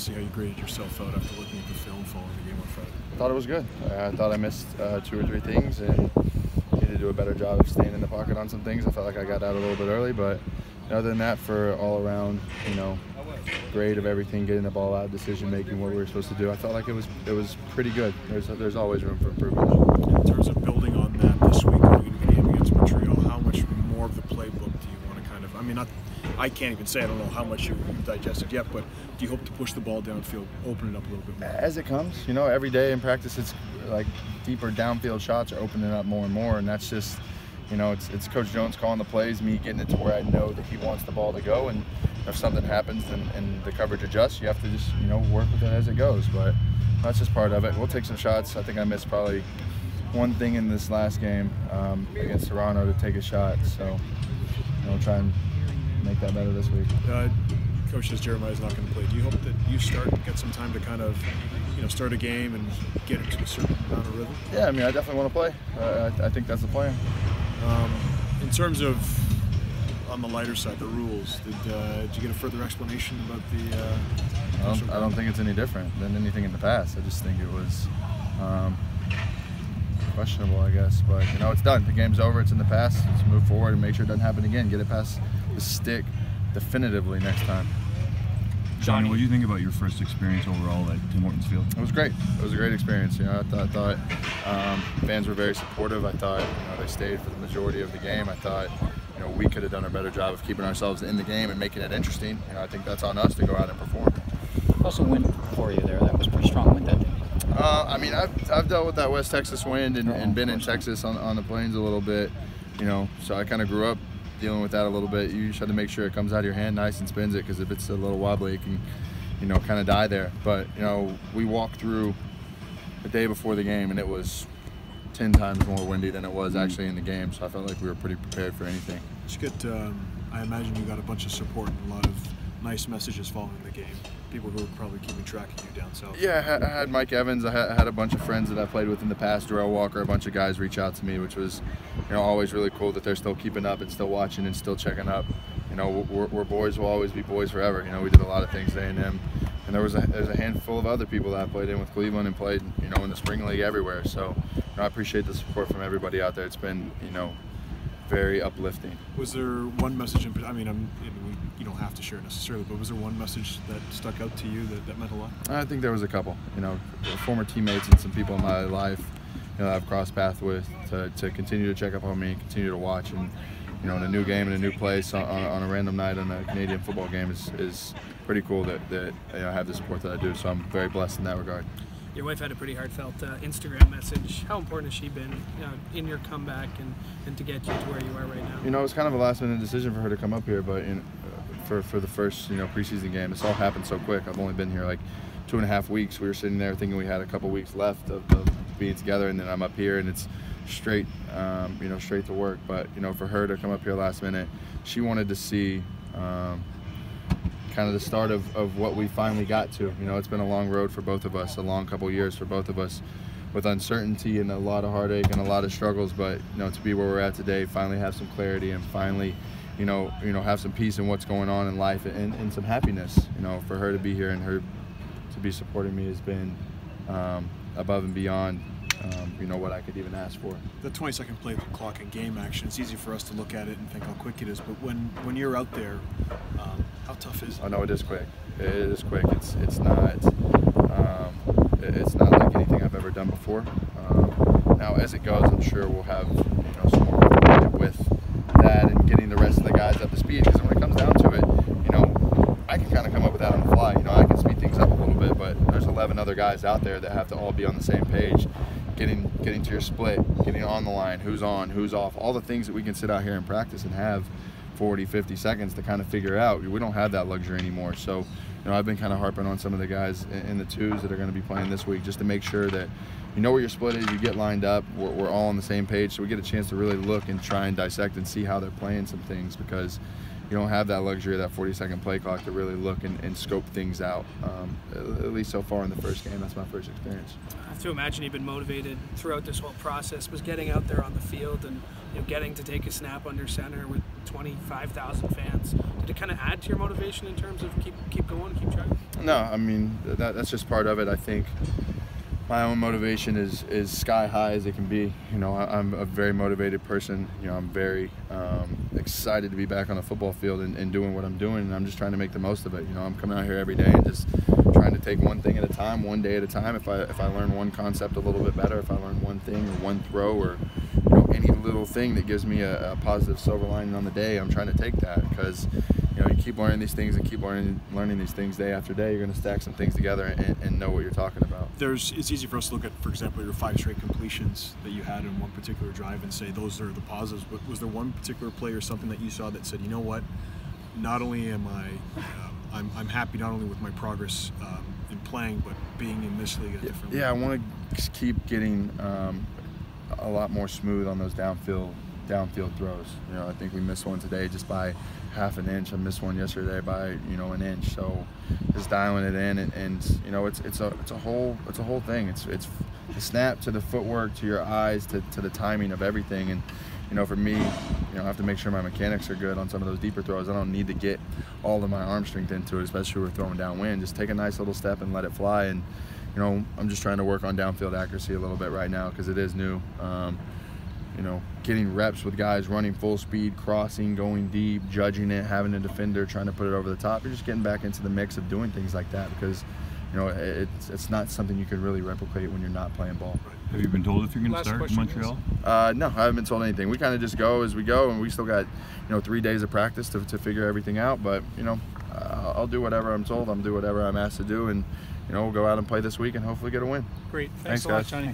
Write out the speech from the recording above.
to see how you graded yourself out after looking at the film following the game on Friday. I thought it was good. I thought I missed 2 or 3 things and needed to do a better job of staying in the pocket on some things. I felt like I got out a little bit early, but other than that, for all around, grade of everything, getting the ball out, decision making, what we were supposed to do, I felt like it was pretty good. There's always room for improvement. In terms of building on that this week going into the game against Montreal, how much more of the playbook do you want to kind of? I mean, I can't even say, I don't know how much you've digested yet, but do you hope to push the ball downfield, open it up a little bit more? As it comes, every day in practice, it's like deeper downfield shots are opening up more and more, and that's just, it's Coach Jones calling the plays, me getting it to where I know that he wants the ball to go, and if something happens and the coverage adjusts, you have to just, work with it as it goes. But that's just part of it. We'll take some shots. I think I missed probably one thing in this last game against Toronto to take a shot, so we'll try and make that better this week. Coach says Jeremiah's not going to play. Do you hope that you get some time to kind of, start a game and get into a certain amount of rhythm? Yeah, I mean, I definitely want to play. I think that's the plan. In terms of, on the lighter side, the rules, did you get a further explanation about the? I don't think it's any different than anything in the past. I just think it was questionable, I guess. But it's done. The game's over. It's in the past. Let's move forward and make sure it doesn't happen again. Get it past the stick definitively next time. Johnny, what do you think about your first experience overall at Tim Hortons Field? It was great. It was a great experience. I thought fans were very supportive. I thought they stayed for the majority of the game. I thought we could have done a better job of keeping ourselves in the game and making it interesting. I think that's on us to go out and perform. Also, wind for you there. That was pretty strong wind that day. I mean, I've dealt with that West Texas wind and been in Texas on the plains a little bit. So I kind of grew up dealing with that a little bit. You just have to make sure it comes out of your hand nice and spins it, because if it's a little wobbly, it can, kind of die there. But we walked through the day before the game, and it was 10 times more windy than it was actually in the game. So I felt like we were pretty prepared for anything. I imagine you got a bunch of support and a lot of nice messages following the game. People who are probably keeping track of you down south. Yeah, I had Mike Evans. I had a bunch of friends that I played with in the past. Darrell Walker, a bunch of guys reach out to me, which was, always really cool that they're still keeping up and still watching and still checking up. We're boys. Will always be boys forever. We did a lot of things at A&M, and there's a handful of other people that I played in with Cleveland and played, in the spring league everywhere. So I appreciate the support from everybody out there. It's been, very uplifting. Was there one message you don't have to share necessarily, but was there one message that stuck out to you that meant a lot? I think there was a couple. Former teammates and some people in my life, I've crossed paths with to continue to check up on me, continue to watch, and in a new game in a new place on a random night on a Canadian football game is pretty cool that I have the support that I do. So I'm very blessed in that regard. Your wife had a pretty heartfelt Instagram message. How important has she been in your comeback and to get you to where you are right now? It was kind of a last-minute decision for her to come up here, but for the first preseason game, this all happened so quick. I've only been here like 2.5 weeks. We were sitting there thinking we had a couple weeks left of being together, and then I'm up here, and it's straight straight to work. But for her to come up here last minute, she wanted to see kind of the start of what we finally got to. It's been a long road for both of us, a long couple years for both of us, with uncertainty and a lot of heartache and a lot of struggles. But to be where we're at today, finally have some clarity and finally, have some peace in what's going on in life and some happiness. For her to be here and her to be supporting me has been above and beyond what I could even ask for. The 20-second play clock and game action, it's easy for us to look at it and think how quick it is, but when you're out there, how tough is it? Oh no, it is quick. It is quick. It's not like anything I've ever done before. Now as it goes, I'm sure we'll have some more with that and getting the rest of the guys up to speed, because when it comes down to it, I can kind of come up with that on the fly. I can speed things up a little bit, but there's 11 other guys out there that have to all be on the same page. Getting to your split, getting on the line, who's on, who's off, all the things that we can sit out here and practice and have 40, 50 seconds to kind of figure out. We don't have that luxury anymore. So, I've been kind of harping on some of the guys in the twos that are going to be playing this week, just to make sure that where your split is, you get lined up, we're all on the same page, so we get a chance to really look and try and dissect and see how they're playing some things, because you don't have that luxury of that 40-second play clock to really look and scope things out. At least so far in the first game, that's my first experience. I have to imagine you've been motivated throughout this whole process. Was getting out there on the field and getting to take a snap under center with 25,000 fans. Did it kind of add to your motivation in terms of keep going, keep trying? No, I mean that's just part of it. I think my own motivation is sky high as it can be. You know, I'm a very motivated person. You know, I'm very excited to be back on the football field and doing what I'm doing, and I'm just trying to make the most of it. You know, I'm coming out here every day and just trying to take one thing at a time, one day at a time. If I learn one concept a little bit better, if I learn one thing or one throw or any little thing that gives me a positive silver lining on the day, I'm trying to take that, because you keep learning these things and keep learning these things day after day. You're going to stack some things together and know what you're talking about. It's easy for us to look at, for example, your 5 straight completions that you had in one particular drive and say those are the positives. But was there one particular play or something that you saw that said, you know what, not only am I'm happy not only with my progress in playing, but being in this league at a different league? Yeah, I want to keep getting a lot more smooth on those downfield throws. You know, I think we missed one today just by half an inch. I missed one yesterday by an inch. So just dialing it in, and you know, it's a whole thing. It's the snap to the footwork to your eyes to the timing of everything. And you know, for me, I have to make sure my mechanics are good on some of those deeper throws. I don't need to get all of my arm strength into it, especially when we're throwing downwind. Just take a nice little step and let it fly. And you know, I'm just trying to work on downfield accuracy a little bit right now because it is new. You know, getting reps with guys running full speed, crossing, going deep, judging it, having a defender trying to put it over the top. You're just getting back into the mix of doing things like that because, you know, it's not something you can really replicate when you're not playing ball. Have you been told if you're going to start in Montreal? No, I haven't been told anything. We kind of just go as we go, and we still got, 3 days of practice to figure everything out. But, I'll do whatever I'm told. I'll do whatever I'm asked to do, and, we'll go out and play this week and hopefully get a win. Great. Thanks a lot, guys. Johnny.